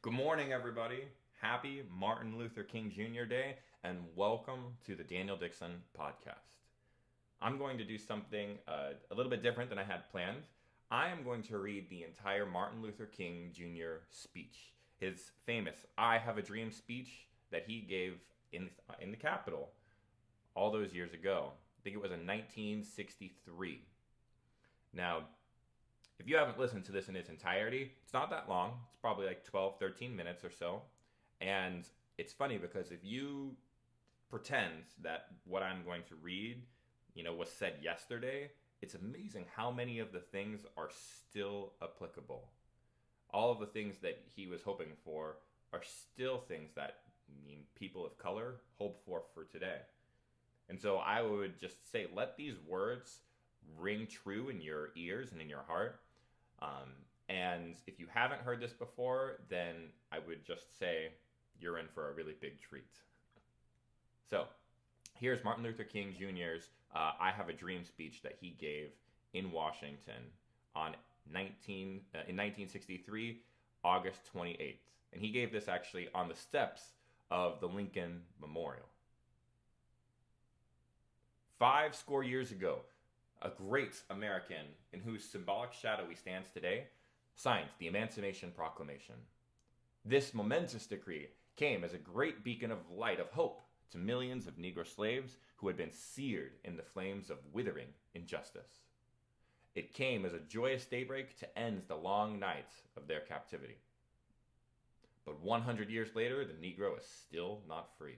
Good morning, everybody. Happy Martin Luther King Jr. Day, and welcome to the Daniel Dickson podcast. I'm going to do something a little bit different than I had planned. I am going to read the entire Martin Luther King Jr. speech, his famous I Have a Dream speech that he gave in the Capitol all those years ago. I think it was in 1963. Now, if you haven't listened to this in its entirety, it's not that long. It's probably like 12, 13 minutes or so. And it's funny because if you pretend that what I'm going to read, was said yesterday, it's amazing how many of the things are still applicable. All of the things that he was hoping for are still things that people of color hope for today. And so I would just say, let these words ring true in your ears and in your heart. And if you haven't heard this before, then I would just say you're in for a really big treat. So, here's Martin Luther King Jr.'s I Have a Dream speech that he gave in Washington in 1963, August 28th. And he gave this actually on the steps of the Lincoln Memorial. 50 years ago, a great American in whose symbolic shadow he stands today, signed the Emancipation Proclamation. This momentous decree came as a great beacon of light of hope to millions of Negro slaves who had been seared in the flames of withering injustice. It came as a joyous daybreak to end the long night of their captivity. But 100 years later, the Negro is still not free.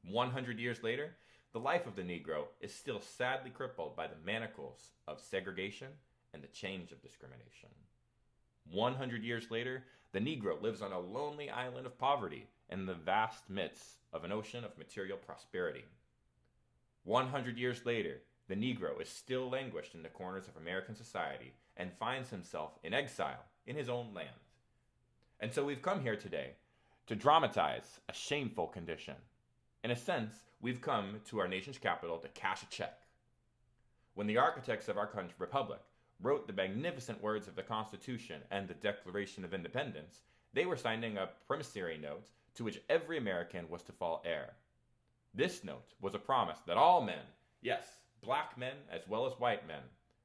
100 years later, the life of the Negro is still sadly crippled by the manacles of segregation and the chains of discrimination. 100 years later, the Negro lives on a lonely island of poverty in the vast midst of an ocean of material prosperity. 100 years later, the Negro is still languished in the corners of American society and finds himself in exile in his own land. And so we've come here today to dramatize a shameful condition. In a sense, we've come to our nation's capital to cash a check. When the architects of our country, republic wrote the magnificent words of the Constitution and the Declaration of Independence, they were signing a promissory note to which every American was to fall heir. This note was a promise that all men, yes, black men as well as white men,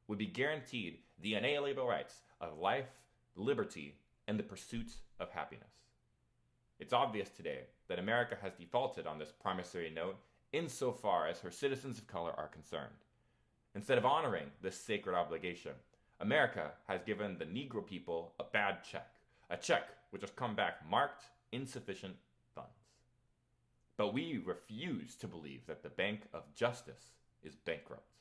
would be guaranteed the inalienable rights of life, liberty, and the pursuit of happiness. It's obvious today that America has defaulted on this promissory note insofar as her citizens of color are concerned. Instead of honoring this sacred obligation, America has given the Negro people a bad check, a check which has come back marked insufficient funds. But we refuse to believe that the Bank of Justice is bankrupt.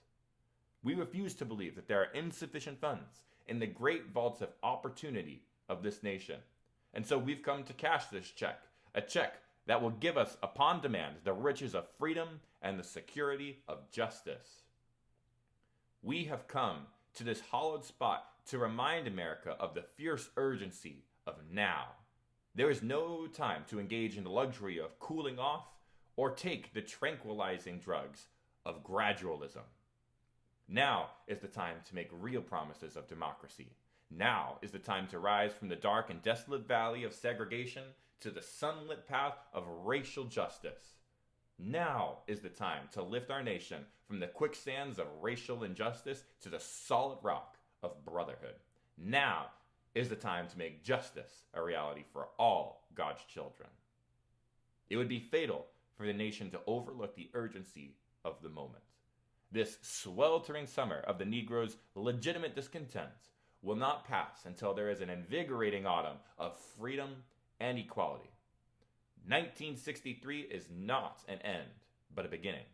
We refuse to believe that there are insufficient funds in the great vaults of opportunity of this nation. And so we've come to cash this check, a check that will give us upon demand the riches of freedom and the security of justice. We have come to this hallowed spot to remind America of the fierce urgency of now. There is no time to engage in the luxury of cooling off or take the tranquilizing drugs of gradualism. Now is the time to make real promises of democracy. Now is the time to rise from the dark and desolate valley of segregation to the sunlit path of racial justice. Now is the time to lift our nation from the quicksands of racial injustice to the solid rock of brotherhood. Now is the time to make justice a reality for all God's children. It would be fatal for the nation to overlook the urgency of the moment. This sweltering summer of the Negro's legitimate discontent will not pass until there is an invigorating autumn of freedom and equality. 1963 is not an end, but a beginning.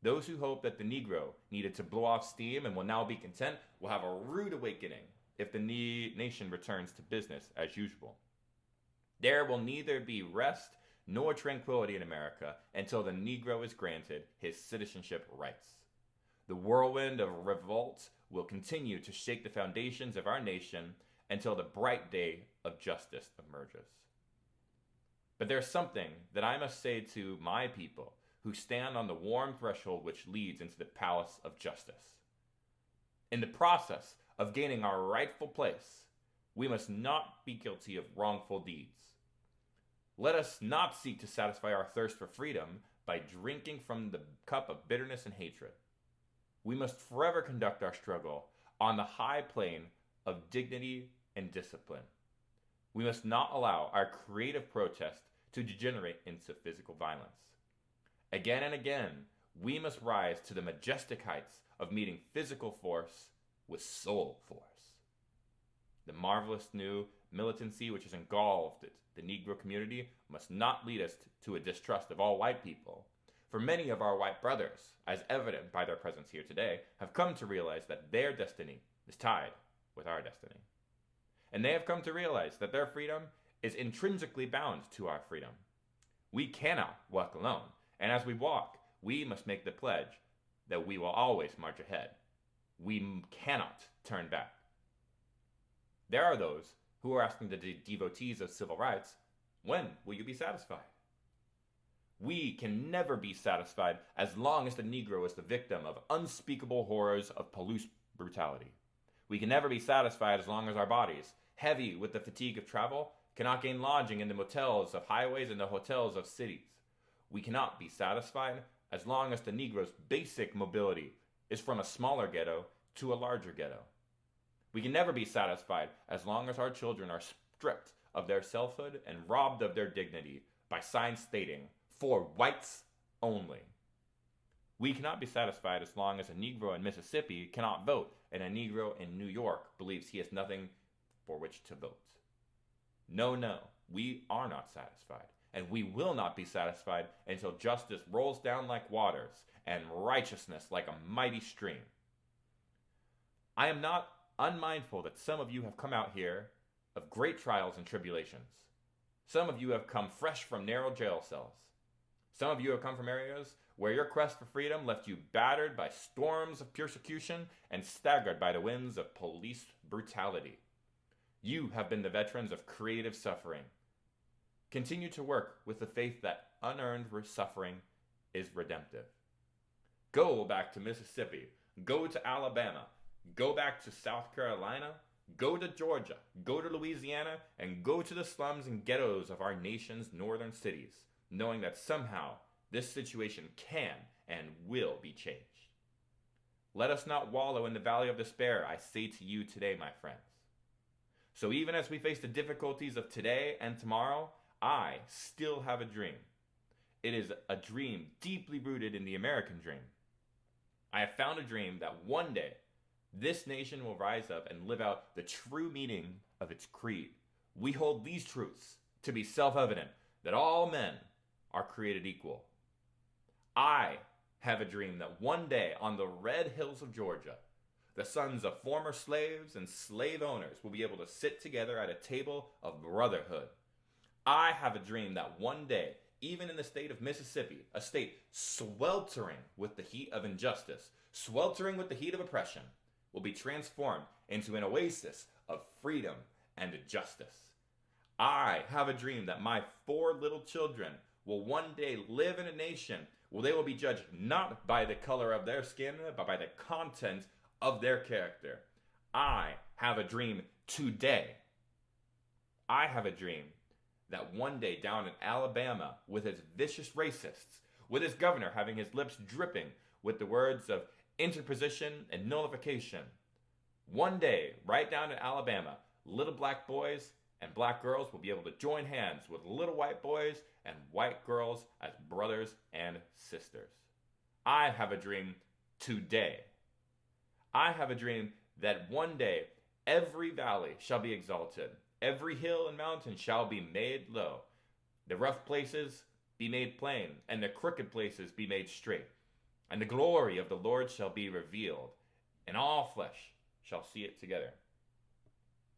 Those who hope that the Negro needed to blow off steam and will now be content will have a rude awakening if the nation returns to business as usual. There will neither be rest nor tranquility in America until the Negro is granted his citizenship rights. The whirlwind of revolt will continue to shake the foundations of our nation until the bright day of justice emerges. But there's something that I must say to my people who stand on the warm threshold which leads into the palace of justice. In the process of gaining our rightful place, We must not be guilty of wrongful deeds. Let us not seek to satisfy our thirst for freedom by drinking from the cup of bitterness and hatred. We must forever conduct our struggle on the high plane of dignity and discipline. We must not allow our creative protest to degenerate into physical violence. Again and again, we must rise to the majestic heights of meeting physical force with soul force. The marvelous new militancy which has engulfed the Negro community must not lead us to a distrust of all white people. For many of our white brothers, as evident by their presence here today, have come to realize that their destiny is tied with our destiny. And they have come to realize that their freedom is intrinsically bound to our freedom. We cannot walk alone, and as we walk, we must make the pledge that we will always march ahead. We cannot turn back. There are those who are asking the devotees of civil rights, when will you be satisfied? We can never be satisfied as long as the Negro is the victim of unspeakable horrors of police brutality. We can never be satisfied as long as our bodies, heavy with the fatigue of travel, cannot gain lodging in the motels of highways and the hotels of cities. We cannot be satisfied as long as the Negro's basic mobility is from a smaller ghetto to a larger ghetto. We can never be satisfied as long as our children are stripped of their selfhood and robbed of their dignity by signs stating, "For whites only." We cannot be satisfied as long as a Negro in Mississippi cannot vote and a Negro in New York believes he has nothing for which to vote. No, we are not satisfied, and we will not be satisfied until justice rolls down like waters and righteousness like a mighty stream. I am not unmindful that some of you have come out here of great trials and tribulations. Some of you have come fresh from narrow jail cells. Some of you have come from areas where your quest for freedom left you battered by storms of persecution and staggered by the winds of police brutality. You have been the veterans of creative suffering. Continue to work with the faith that unearned suffering is redemptive. Go back to Mississippi. Go to Alabama. Go back to South Carolina. Go to Georgia. Go to Louisiana. And go to the slums and ghettos of our nation's northern cities, knowing that somehow this situation can and will be changed. Let us not wallow in the valley of despair, I say to you today, my friends. So even as we face the difficulties of today and tomorrow, I still have a dream. It is a dream deeply rooted in the American dream. I have found a dream that one day this nation will rise up and live out the true meaning of its creed. We hold these truths to be self-evident, that all men are created equal. I have a dream that one day on the red hills of Georgia, the sons of former slaves and slave owners will be able to sit together at a table of brotherhood. I have a dream that one day, even in the state of Mississippi, a state sweltering with the heat of injustice, sweltering with the heat of oppression, will be transformed into an oasis of freedom and justice. I have a dream that my 4 little children will one day live in a nation where they will be judged not by the color of their skin, but by the content of their character. I have a dream today. I have a dream that one day down in Alabama, with its vicious racists, with its governor having his lips dripping with the words of interposition and nullification, one day, right down in Alabama, little black boys and black girls will be able to join hands with little white boys and white girls as brothers and sisters. I have a dream today. I have a dream that one day every valley shall be exalted, every hill and mountain shall be made low, the rough places be made plain, and the crooked places be made straight, and the glory of the Lord shall be revealed, and all flesh shall see it together.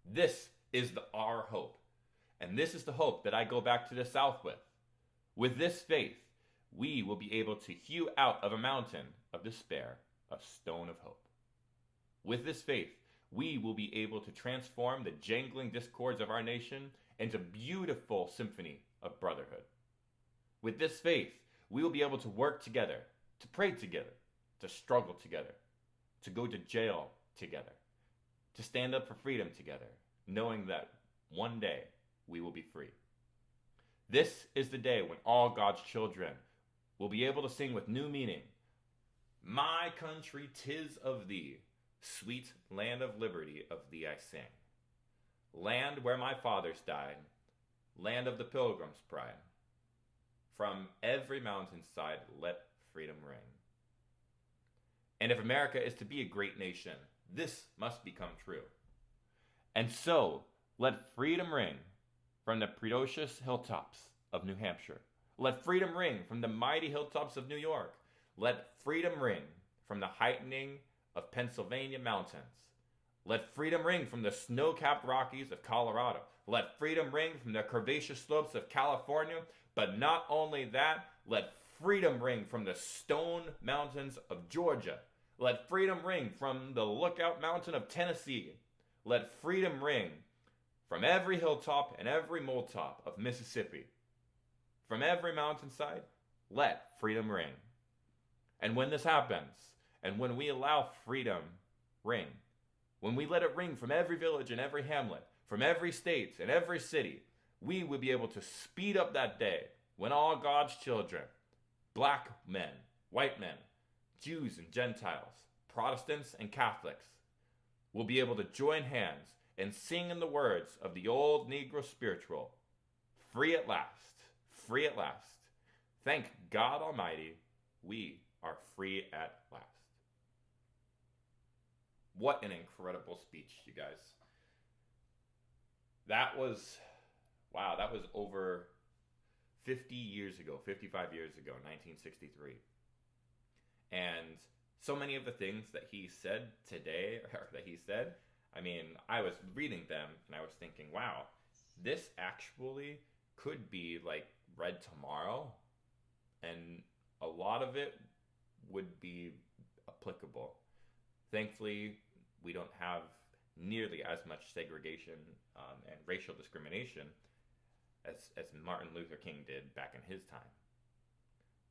This is our hope, and this is the hope that I go back to the South with. With this faith, we will be able to hew out of a mountain of despair a stone of hope. With this faith, we will be able to transform the jangling discords of our nation into beautiful symphony of brotherhood. With this faith, we will be able to work together, to pray together, to struggle together, to go to jail together, to stand up for freedom together, knowing that one day we will be free. This is the day when all God's children will be able to sing with new meaning. My country, 'tis of thee, sweet land of liberty, of thee I sing. Land where my fathers died, land of the pilgrim's pride. From every mountainside let freedom ring. And if America is to be a great nation, this must become true. And so, let freedom ring from the precious hilltops of New Hampshire. Let freedom ring from the mighty hilltops of New York. Let freedom ring from the heightening of Pennsylvania mountains. Let freedom ring from the snow-capped Rockies of Colorado. Let freedom ring from the curvaceous slopes of California. But not only that, let freedom ring from the stone mountains of Georgia. Let freedom ring from the Lookout Mountain of Tennessee. Let freedom ring from every hilltop and every moletop of Mississippi. From every mountainside, let freedom ring. And when this happens, and when we allow freedom ring, when we let it ring from every village and every hamlet, from every state and every city, we will be able to speed up that day when all God's children, black men, white men, Jews and Gentiles, Protestants and Catholics, will be able to join hands and sing in the words of the old Negro spiritual, free at last, free at last. Thank God Almighty, we are free at last. What an incredible speech, you guys. That was over 50 years ago, 55 years ago, 1963. And so many of the things that he said today, or that he said, I mean, I was reading them and I was thinking, wow, this actually could be like read tomorrow, and a lot of it would be applicable. Thankfully, we don't have nearly as much segregation and racial discrimination as Martin Luther King did back in his time.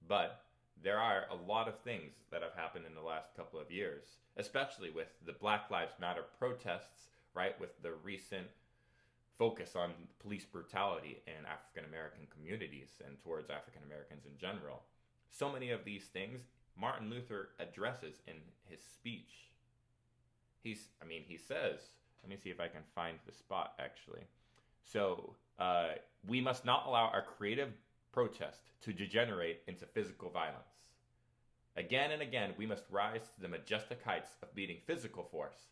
But there are a lot of things that have happened in the last couple of years, especially with the Black Lives Matter protests, right, with the recent focus on police brutality in African American communities and towards African Americans in general. So many of these things Martin Luther addresses in his speech. He says, let me see if I can find the spot actually. So, we must not allow our creative protest to degenerate into physical violence. Again and again, we must rise to the majestic heights of beating physical force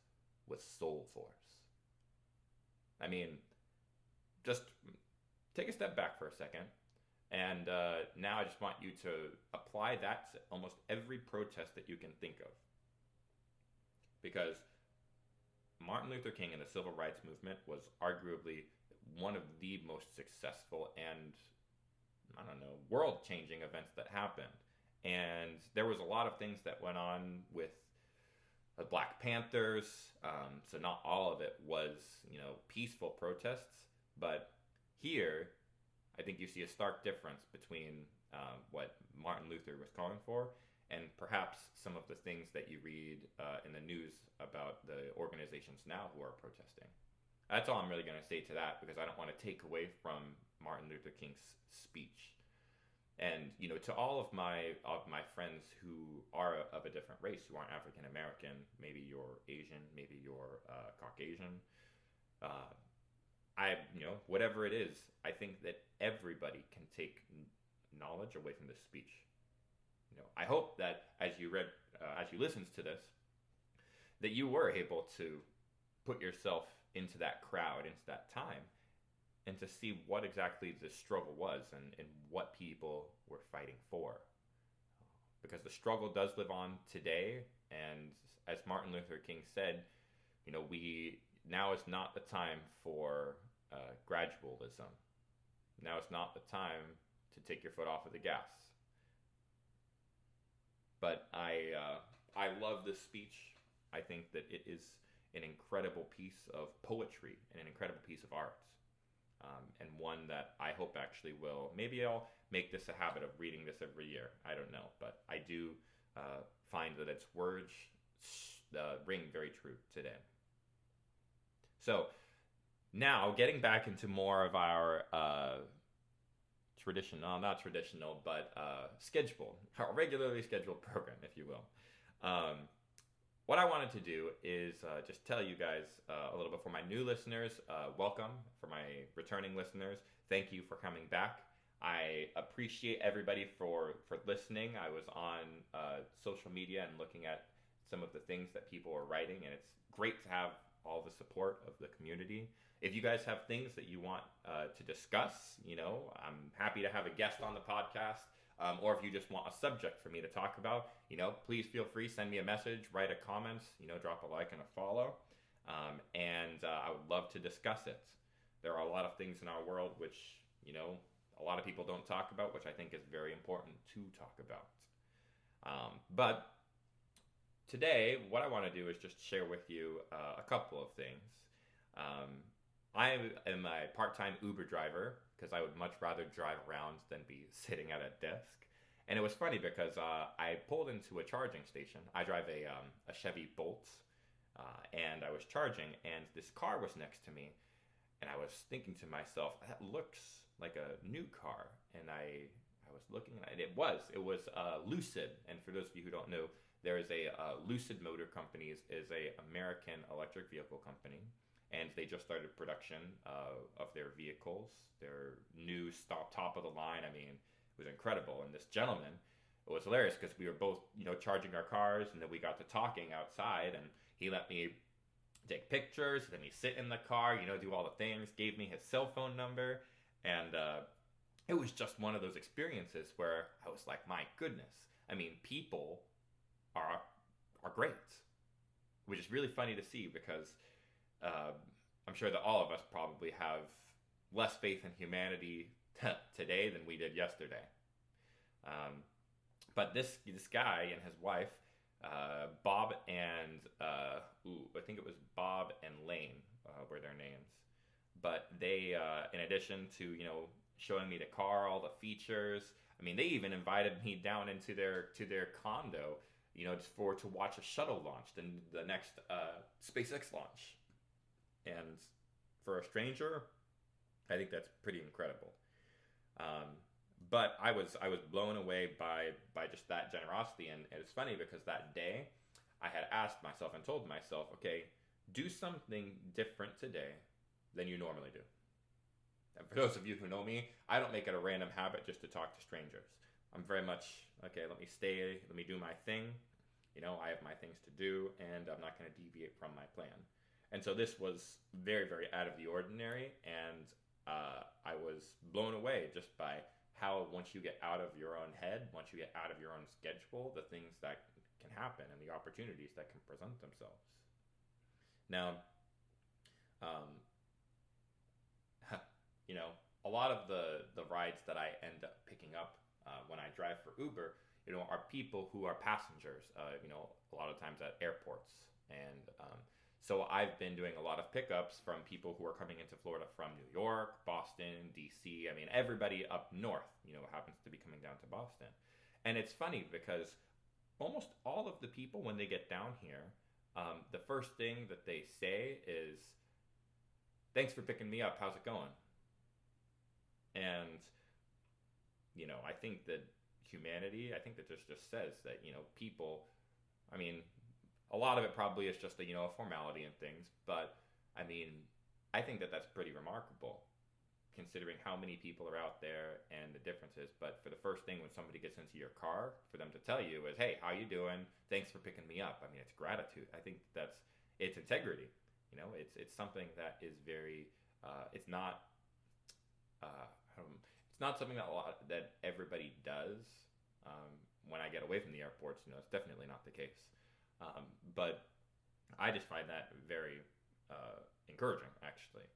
with soul force. I mean, just take a step back for a second. And now I just want you to apply that to almost every protest that you can think of. Because Martin Luther King and the Civil Rights Movement was arguably one of the most successful and, world-changing events that happened. And there was a lot of things that went on with the Black Panthers. So not all of it was, peaceful protests. But here, I think you see a stark difference between what Martin Luther was calling for and perhaps some of the things that you read in the news about the organizations now who are protesting. That's all I'm really going to say to that, because I don't want to take away from Martin Luther King's speech. And, to all of my friends who are of a different race, who aren't African American, maybe you're Asian, maybe you're Caucasian, whatever it is, I think that everybody can take knowledge away from this speech. I hope that as you listened to this, that you were able to put yourself into that crowd, into that time, and to see what exactly the struggle was and what people were fighting for. Because the struggle does live on today, and as Martin Luther King said, now is not the time for gradualism. Now is not the time to take your foot off of the gas. But I love this speech. I think that it is an incredible piece of poetry and an incredible piece of art. And one that I hope actually will, maybe I'll make this a habit of reading this every year. I don't know, but I do find that its words ring very true today. So, Now, getting back into more of our traditional, not traditional, but scheduled, our regularly scheduled program, if you will. Um, what I wanted to do is just tell you guys a little bit for my new listeners, welcome. For my returning listeners, thank you for coming back. I appreciate everybody for listening. I was on social media and looking at some of the things that people are writing, and it's great to have all the support of the community. If you guys have things that you want to discuss, I'm happy to have a guest on the podcast. Or if you just want a subject for me to talk about, please feel free, send me a message, write a comment, drop a like and a follow. And I would love to discuss it. There are a lot of things in our world which, a lot of people don't talk about, which I think is very important to talk about. But today, what I want to do is just share with you a couple of things. I am a part-time Uber driver because I would much rather drive around than be sitting at a desk. And it was funny because I pulled into a charging station. I drive a Chevy Bolt, and I was charging, and this car was next to me. And I was thinking to myself, that looks like a new car. And I was looking, and it was Lucid. And for those of you who don't know, there is a Lucid Motor Company is a American electric vehicle company. And they just started production of their vehicles, their new top of the line. I mean, it was incredible. And this gentleman, it was hilarious because we were both, charging our cars, and then we got to talking outside, and he let me take pictures, let me sit in the car, do all the things, gave me his cell phone number, and it was just one of those experiences where I was like, my goodness. I mean, people are great, which is really funny to see because I'm sure that all of us probably have less faith in humanity today than we did yesterday. But this guy and his wife, Bob and I think it was Bob and Lane were their names. But they, in addition to showing me the car, all the features, I mean, they even invited me down into their condo, just to watch a shuttle launch, the next SpaceX launch. And for a stranger, I think that's pretty incredible. But I was blown away by just that generosity, and it's funny because that day I had asked myself and told myself, okay, do something different today than you normally do. And for those of you who know me, I don't make it a random habit just to talk to strangers. I'm very much, okay, let me do my thing. I have my things to do, and I'm not going to deviate from my plan. And so this was very, very out of the ordinary, and I was blown away just by how once you get out of your own head, once you get out of your own schedule, the things that can happen and the opportunities that can present themselves. Now, a lot of the rides that I end up picking up when I drive for Uber, are people who are passengers, a lot of times at airports. And so I've been doing a lot of pickups from people who are coming into Florida from New York, Boston, DC. I mean, everybody up north, happens to be coming down to Boston. And it's funny because almost all of the people, when they get down here, the first thing that they say is, thanks for picking me up. How's it going? And, I think that humanity, I think that this just says that, people, I mean, a lot of it probably is just a formality and things, but I mean, I think that that's pretty remarkable considering how many people are out there and the differences. But for the first thing when somebody gets into your car, for them to tell you is, hey, how you doing? Thanks for picking me up. I mean, it's gratitude. I think it's integrity. It's something that is very, it's not something that everybody does. When I get away from the airports, it's definitely not the case. But I just find that very encouraging, actually.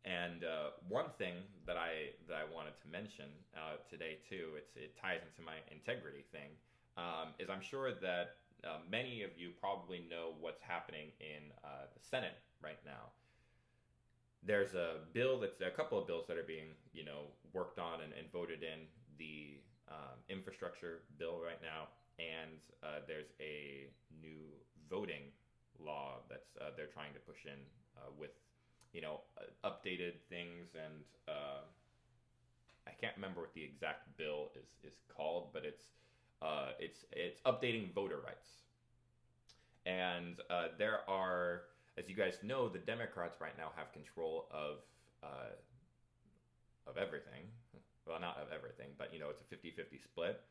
And one thing that I wanted to mention today too, it ties into my integrity thing, is I'm sure that many of you probably know what's happening in the Senate right now. There's a couple of bills that are being worked on and voted in the infrastructure bill right now. And there's a new voting law that's they're trying to push in with updated things, and I can't remember what the exact bill is called, but it's updating voter rights. And there are, as you guys know, the Democrats right now have control of everything. Well, not of everything, but it's a 50-50 split.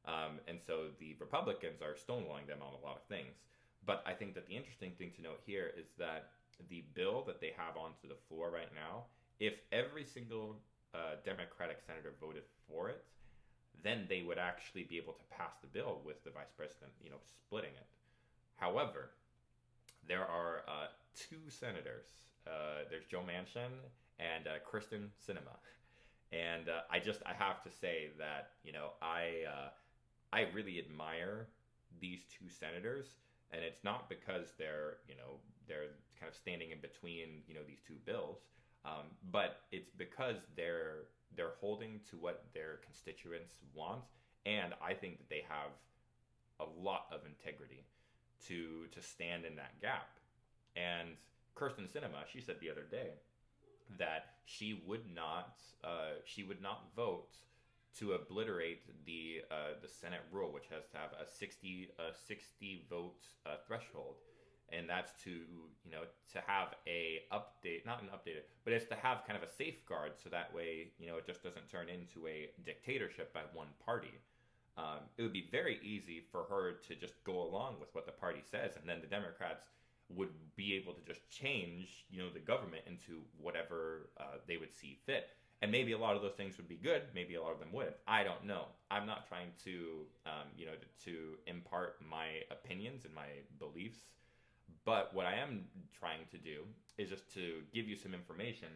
And so the Republicans are stonewalling them on a lot of things. But I think that the interesting thing to note here is that the bill that they have onto the floor right now, if every single Democratic senator voted for it, then they would actually be able to pass the bill with the vice president, splitting it. However, there are two senators. There's Joe Manchin and Kristen Sinema, and I have to say that I really admire these two senators, and it's not because they're kind of standing in between these two bills, but it's because they're holding to what their constituents want, and I think that they have a lot of integrity to stand in that gap. And Kirsten Sinema, she said the other day that she would not vote to obliterate the Senate rule, which has to have a 60 vote threshold, and that's to have a update, not an updated, but it's to have kind of a safeguard, so that way it just doesn't turn into a dictatorship by one party. It would be very easy for her to just go along with what the party says, and then the Democrats would be able to just change, the government into whatever they would see fit. And maybe a lot of those things would be good. Maybe a lot of them wouldn't. I don't know. I'm not trying to, to impart my opinions and my beliefs. But what I am trying to do is just to give you some information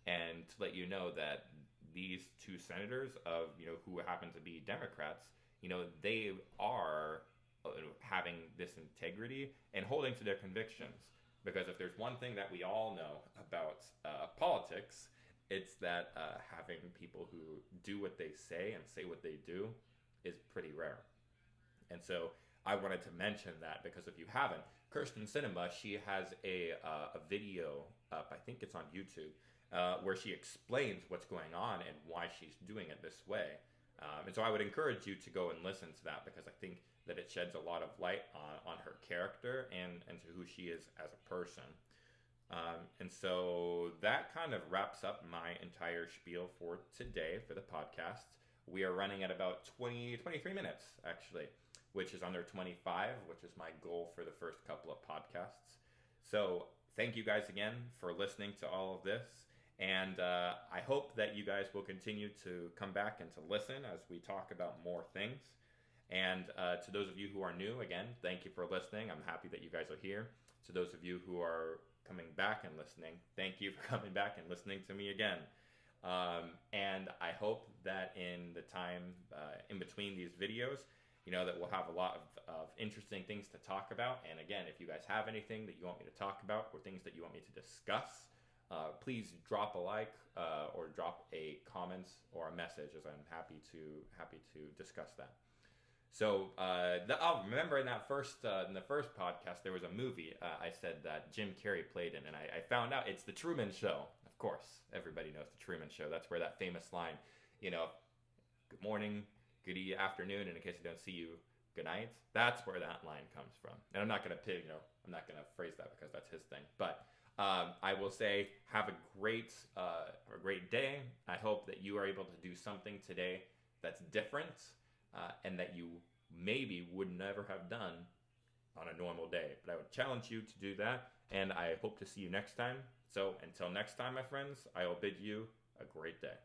and to let you know that these two senators who happen to be Democrats, they are having this integrity and holding to their convictions. Because if there's one thing that we all know about politics, it's that having people who do what they say and say what they do is pretty rare. And so I wanted to mention that, because if you haven't, Kirsten Sinema, she has a video up, I think it's on YouTube, where she explains what's going on and why she's doing it this way. And so I would encourage you to go and listen to that, because I think that it sheds a lot of light on her character and to who she is as a person. And so that kind of wraps up my entire spiel for today for the podcast. We are running at about 23 minutes, actually, which is under 25, which is my goal for the first couple of podcasts. So thank you guys again for listening to all of this. And I hope that you guys will continue to come back and to listen as we talk about more things. And to those of you who are new, again, thank you for listening. I'm happy that you guys are here. To those of you who are coming back and listening, thank you for coming back and listening to me again. And I hope that in the time in between these videos, that we'll have a lot of interesting things to talk about. And again, if you guys have anything that you want me to talk about or things that you want me to discuss, please drop a like or drop a comment or a message, as I'm happy to discuss that. So I'll remember in the first podcast, there was a movie I said that Jim Carrey played in, and I found out it's The Truman Show. Of course, everybody knows The Truman Show. That's where that famous line, good morning, good afternoon, and in case I don't see you, good night. That's where that line comes from. And I'm not gonna phrase that because that's his thing. But I will say, have a great day. I hope that you are able to do something today that's different. And that you maybe would never have done on a normal day. But I would challenge you to do that, and I hope to see you next time. So until next time, my friends, I will bid you a great day.